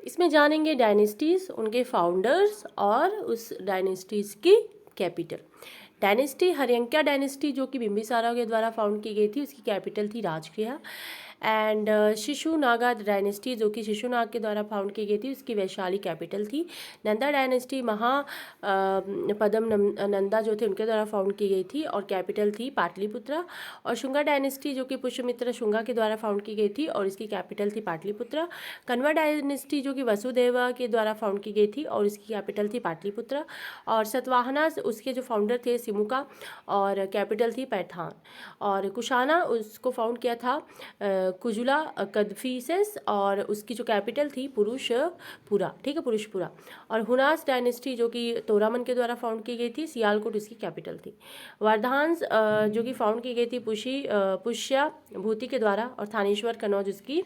इसमें जानेंगे डायनेस्टीज़, उनके फाउंडर्स और उस डायनेस्टीज़ की कैपिटल। डायनेस्टी हर्यंक्या डायनेस्टी जो कि बिंबिसारा के द्वारा फाउंड की गई थी, उसकी कैपिटल थी राजगृह। एंड शिशुनागा डायनेस्टी जो कि शिशुनाग के द्वारा फाउंड की गई थी, उसकी वैशाली कैपिटल थी। नंदा डायनेस्टी पदम नंदा जो थे उनके द्वारा फाउंड की गई थी और कैपिटल थी पाटलिपुत्रा। और शुंगा डायनेस्टी जो कि पुष्यमित्र शुंगा के द्वारा फाउंड की गई थी और इसकी कैपिटल थी पाटलिपुत्रा। कण्वा डायनेस्टी जो कि वसुदेवा के द्वारा फाउंड की गई थी और इसकी कैपिटल थी पाटलिपुत्रा। और सतवाहना उसके जो फाउंडर थे सिमुका और कैपिटल थी पैठान। और कुशाना उसको फाउंड किया था कुजुला कदफीसेस और उसकी जो कैपिटल थी पुरुषपुरा, ठीक है, पुरुषपुरा। और हुनास डायनेस्टी जो कि तोरामन के द्वारा फाउंड की गई थी, सियालकोट इसकी कैपिटल थी। वर्धांस जो कि फाउंड की गई थी पुष्या भूति के द्वारा और थानेश्वर कनौज उसकी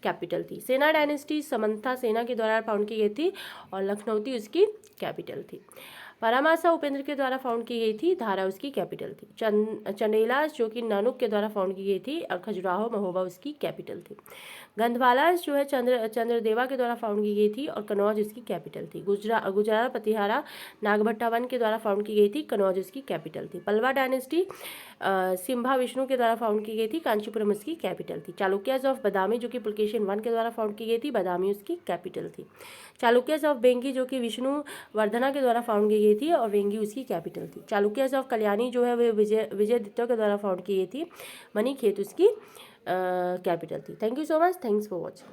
कैपिटल थी। सेना डायनेस्टी समंथा सेना के द्वारा फाउंड की गई थी और लखनऊती उसकी कैपिटल थी। परामासा उपेंद्र के द्वारा फाउंड की गई थी, धारा उसकी कैपिटल थी। चंडेलास जो कि नानुक के द्वारा फाउंड की गई थी और खजुराहो महोबा उसकी कैपिटल थी। गंधवालास जो है चंद्रदेवा के द्वारा फाउंड की गई थी और कनौज उसकी कैपिटल थी। गुजरात प्रतिहारा नागभट्टा वन के द्वारा फाउंड की गई थी, कनौज उसकी कैपिटल थी। पल्लवा डायनेस्टी सिम्भा विष्णु के द्वारा फाउंड की गई थी, कांचीपुरम उसकी कैपिटल थी। चालुक्याज ऑफ बदामी जो कि पुलकेशिन वन के द्वारा फाउंड की गई थी, बदामी उसकी कैपिटल थी। चालुक्याज ऑफ बेंगी जो कि विष्णु वर्धना के द्वारा फाउंड की गई थी और वेंगी उसकी कैपिटल थी। चालुक्याज ऑफ कल्याणी जो है वे विजयदित्य के द्वारा फाउंड की गई थी, मणिखेत उसकी कैपिटल थी। Thank you so much, thanks for watching.